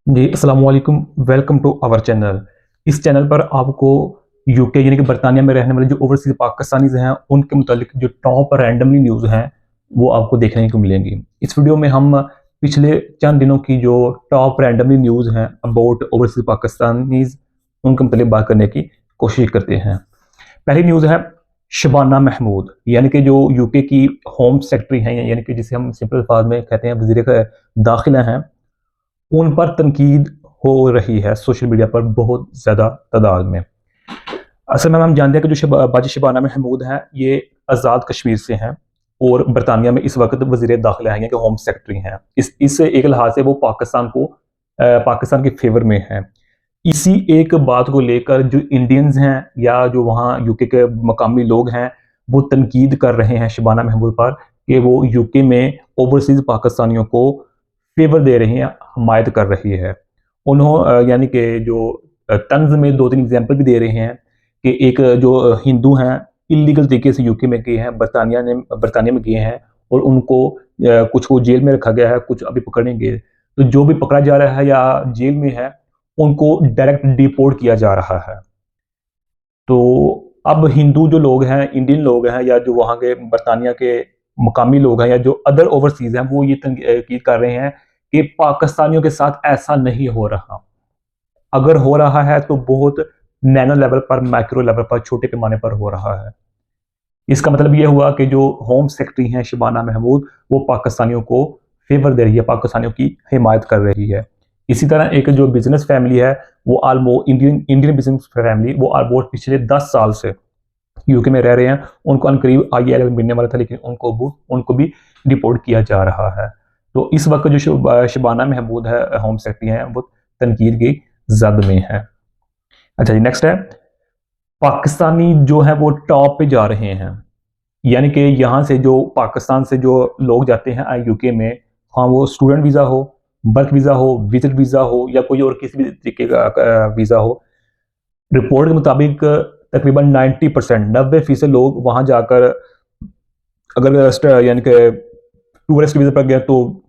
जी, अस्सलाम वालेकुम। Welcome to our channel. इस चैनल पर आपको यूके यानी कि बरतानिया में रहने वाले जो ओवरसीज़ पाकिस्तानीज़ हैं, उनके मुतालिक जो टॉप रैंडमली न्यूज़ हैं, वो आपको देखने को मिलेंगी। इस वीडियो में हम पिछले चंद दिनों की जो टॉप रैंडमली न्यूज़ हैं अबाउट ओवरसीज़ पाकिस्तानीज़, उनके मुतालिक बात करने की कोशिश करते हैं। पहली न्यूज़ है शबाना महमूद, यानी कि जो यूके की होम सेक्रेटरी हैं, यानी कि जिसे हम सिंपल अल्फाज में कहते हैं वज़ीर दाखिला हैं, उन पर तनकीद हो रही है सोशल मीडिया पर बहुत ज़्यादा तादाद में। असल में हम जानते हैं कि जो बाजी शबाना महमूद हैं, ये आज़ाद कश्मीर से हैं और बरतानिया में इस वक्त वज़ीर दाखिला हैं, यानी कि होम सेक्रेटरी हैं। इस एक लिहाज से वो पाकिस्तान के फेवर में हैं। इसी एक बात को लेकर जो इंडियंस हैं या जो वहाँ यूके के मकामी लोग हैं, वो तनकीद कर रहे हैं शबाना महमूद पर कि वो यूके में ओवरसीज़ पाकिस्तानियों को फ़ेवर दे रही हैं, हमायत कर रही है। यानी कि जो तंज़ में 2-3 एग्ज़ाम्पल भी दे रहे हैं कि एक जो हिंदू हैं, इल्लीगल तरीके से यूके में गए हैं, बरतानिया में गए हैं और उनको कुछ को जेल में रखा गया है, कुछ अभी पकड़ेंगे। तो जो भी पकड़ा जा रहा है या जेल में है, उनको डायरेक्ट डिपोर्ट किया जा रहा है। तो अब हिंदू जो लोग हैं, इंडियन लोग हैं या जो वहाँ के बरतानिया के मकामी लोग हैं या जो अदर ओवरसीज़ हैं, वो ये तनकीद कर रहे हैं कि पाकिस्तानियों के साथ ऐसा नहीं हो रहा। अगर हो रहा है तो बहुत नैनो लेवल पर, माइक्रो लेवल पर, छोटे पैमाने पर हो रहा है। इसका मतलब ये हुआ कि जो होम सेक्रेटरी हैं शबाना महमूद, वो पाकिस्तानियों को फ़ेवर दे रही है, पाकिस्तानियों की हिमायत कर रही है। इसी तरह एक जो बिज़नेस फैमिली है, वो इंडियन इंडियन बिज़नेस फैमिली, वो ऑलमोस्ट पिछले 10 साल से यूके में रह रहे हैं। उनको अनकरीब आईएलएल मिलने वाला था, लेकिन उनको भी डिपोर्ट किया जा रहा है। तो इस वक़्त जो शबाना महमूद है, होम सेक्रेटरी हैं, वो तनकीद की ज़द में है। अच्छा जी, नेक्स्ट है, पाकिस्तानी जो है वो टॉप पे जा रहे हैं। यानी कि यहाँ से जो पाकिस्तान से जो लोग जाते हैं यूके में, हाँ वो स्टूडेंट वीज़ा हो, वर्क वीज़ा हो, विजिट वीज़ा हो या कोई और किसी भी तरीके का वीज़ा हो, रिपोर्ट के मुताबिक तकरीबन 90% 90% लोग वहाँ जाकर अगर यानी कि टूरिस्ट वीज़ा पर गए तो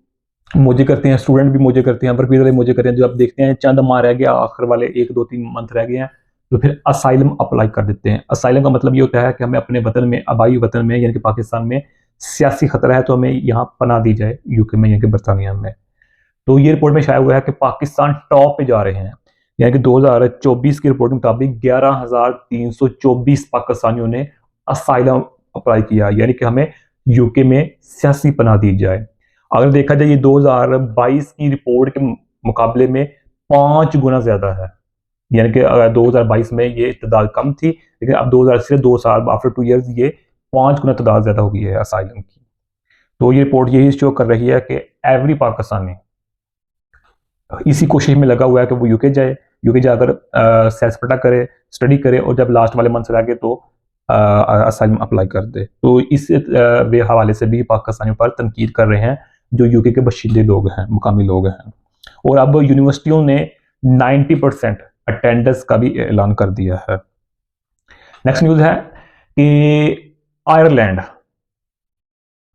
मौजें करते हैं, स्टूडेंट भी मौजें करते हैं, वर्क वीज़ा भी मौजें करते हैं। जो आप देखते हैं चंद माह रह गया, आखिर वाले 1-2-3 मंथ रह गए हैं, तो फिर असाइलम अप्लाई कर देते हैं। असाइलम का मतलब ये होता है कि हमें अपने वतन में, आबाई वतन में यानी कि पाकिस्तान में सियासी खतरा है, तो हमें यहाँ पनाह दी जाए यूके में यानी कि बरतानिया में। तो ये रिपोर्ट में शाया हुआ है कि पाकिस्तान टॉप पे जा रहे हैं। यानी कि 2024 की रिपोर्ट के मुताबिक 11,324 पाकिस्तानियों ने असाइलम अप्लाई किया, यानी कि हमें यूके में सियासी पनाह दी जाए। अगर देखा जाए ये 2022 की रिपोर्ट के मुकाबले में 5 गुना ज़्यादा है। यानी कि 2022 में ये तादाद कम थी, लेकिन अब 2000 से 2 साल आफ्टर 2 ईयर्स ये 5 गुना तादाद ज़्यादा हो गई है असाइलम की। तो ये रिपोर्ट यही शो कर रही है कि एवरी पाकिस्तानी इसी कोशिश में लगा हुआ है कि वो यूके जाकर सैर-सपाटा करे, स्टडी करे और जब लास्ट वाले मंथ्स रह गए तो असाइलम अप्लाई कर दे। तो इस हवाले से भी पाकिस्तानियों पर तनकीद कर रहे हैं जो यूके के बशिंदे लोग हैं, मुकामी लोग हैं। और अब यूनिवर्सिटियों ने 90% अटेंडेंस का भी ऐलान कर दिया है। नेक्स्ट न्यूज़ है कि आयरलैंड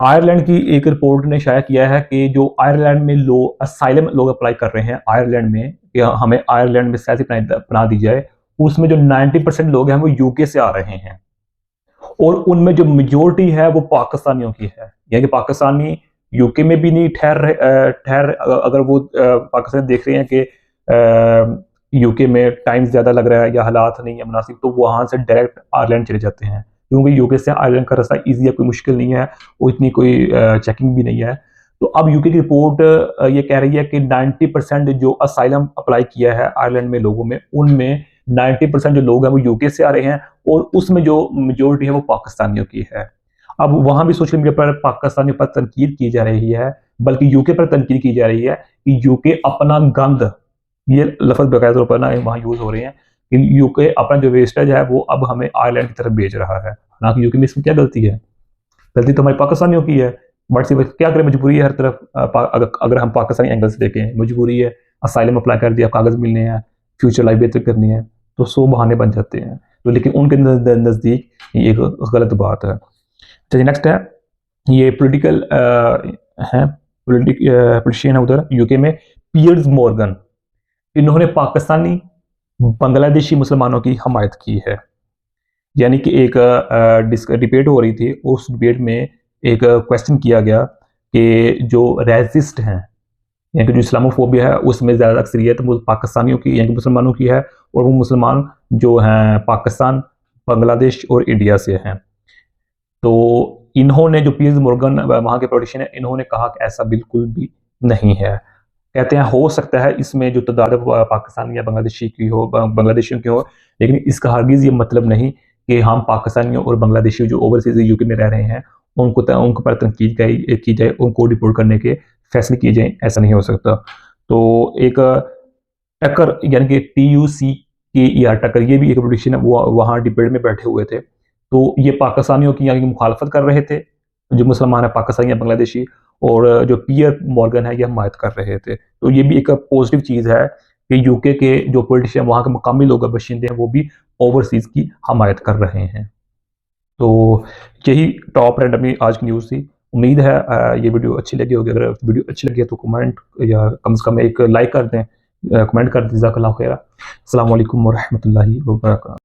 आयरलैंड की एक रिपोर्ट ने शाया किया है कि जो आयरलैंड में असाइलम लोग अप्लाई कर रहे हैं आयरलैंड में, कि हमें आयरलैंड में सियासी पनाह दी जाए, उसमें जो 90% लोग हैं वो यूके से आ रहे हैं और उनमें जो मेजोरिटी है वो पाकिस्तानियों की है। यानी कि पाकिस्तानी यूके में भी नहीं अगर वो पाकिस्तान देख रहे हैं कि यूके में टाइम ज़्यादा लग रहा है या हालात नहीं है मुनासिब, तो वहाँ से डायरेक्ट आयरलैंड चले जाते हैं, क्योंकि यूके से आयरलैंड का रास्ता ईज़ी है, कोई मुश्किल नहीं है, वो इतनी कोई चेकिंग भी नहीं है। तो अब यूके की रिपोर्ट ये कह रही है कि 90% जो असाइलम अप्लाई किया है आयरलैंड में लोगों में, उनमें 90% जो लोग हैं वो यूके से आ रहे हैं और उसमें जो मेजोरिटी है वो पाकिस्तानियों की है। अब वहाँ भी सोशल मीडिया पर पाकिस्तानियों पर तनकीद की जा रही है, बल्कि यूके पर तनकीद की जा रही है कि यूके अपना गंद, ये लफ्ज़ बाकायदा तौर पर ना वहाँ यूज़ हो रहे हैं कि यूके अपना जो वेस्टेज है वो अब हमें आयरलैंड की तरफ भेज रहा है। हालाँकि यूके में इसमें क्या गलती है? गलती तो हमारी पाकिस्तानियों की है। बट सिर्फ क्या करें, मजबूरी है हर तरफ। अगर हम पाकिस्तानी एंगल से देखें, मजबूरी है, असाइलम अप्लाई कर दिया, कागज़ मिलने हैं, फ्यूचर लाइफ बेहतर करनी है, तो 100 बहाने बन जाते हैं। तो लेकिन उनके नज़दीक ये एक गलत बात है। चलिए नेक्स्ट है, ये है, पॉलिटिशियन है उधर यूके में, पियर्स मॉर्गन। इन्होंने पाकिस्तानी बांग्लादेशी मुसलमानों की हमायत की है। यानी कि एक डिबेट हो रही थी, उस डिबेट में एक क्वेश्चन किया गया कि जो रेसिस्ट हैं, यानी कि जो इस्लामोफोबिया है, उसमें ज़्यादा अक्सरियत वो पाकिस्तानियों की यानी कि मुसलमानों की है, और वो मुसलमान जो हैं पाकिस्तान, बांग्लादेश और इंडिया से हैं। तो इन्होंने जो पीयर्स मोर्गन वहाँ के पॉलिटिशियन है, इन्होंने कहा कि ऐसा बिल्कुल भी नहीं है। कहते हैं हो सकता है इसमें जो तादाद पाकिस्तान या बांग्लादेशी की हो, बांग्लादेशियों की हो, लेकिन इसका हरगिज़ ये मतलब नहीं कि हम पाकिस्तानियों और बांग्लादेशी जो ओवरसीज़ यूके में रह रहे हैं, उनको पर तनकीद की जाए, उनको डिपोर्ट करने के फैसले किए जाएँ, ऐसा नहीं हो सकता। तो एक टक्कर यानी कि TUC के या टक्कर, ये भी एक पॉलिटिशियन है, वो वहाँ डिबेट में बैठे हुए थे। तो ये पाकिस्तानियों की यानी कि मुखालफत कर रहे थे, जो मुसलमान है पाकिस्तानी या बांग्लादेशी, और जो पियर मॉर्गन है ये हमायत कर रहे थे। तो ये भी एक पॉजिटिव चीज़ है कि यूके के जो पॉलिटिशियन वहाँ के मकामी लोग बाशिंदे हैं, वो भी ओवरसीज़ की हमायत कर रहे हैं। तो यही टॉप रैंडमली आज की न्यूज़ थी। उम्मीद है ये वीडियो अच्छी लगी होगी। अगर वीडियो अच्छी लगी है तो कमेंट या कम से कम एक लाइक कर दें, कमेंट कर दें। जज़ाकल्लाहु खैरा। अस्सलामु अलैकुम व रहमतुल्लाहि व बरकातहू।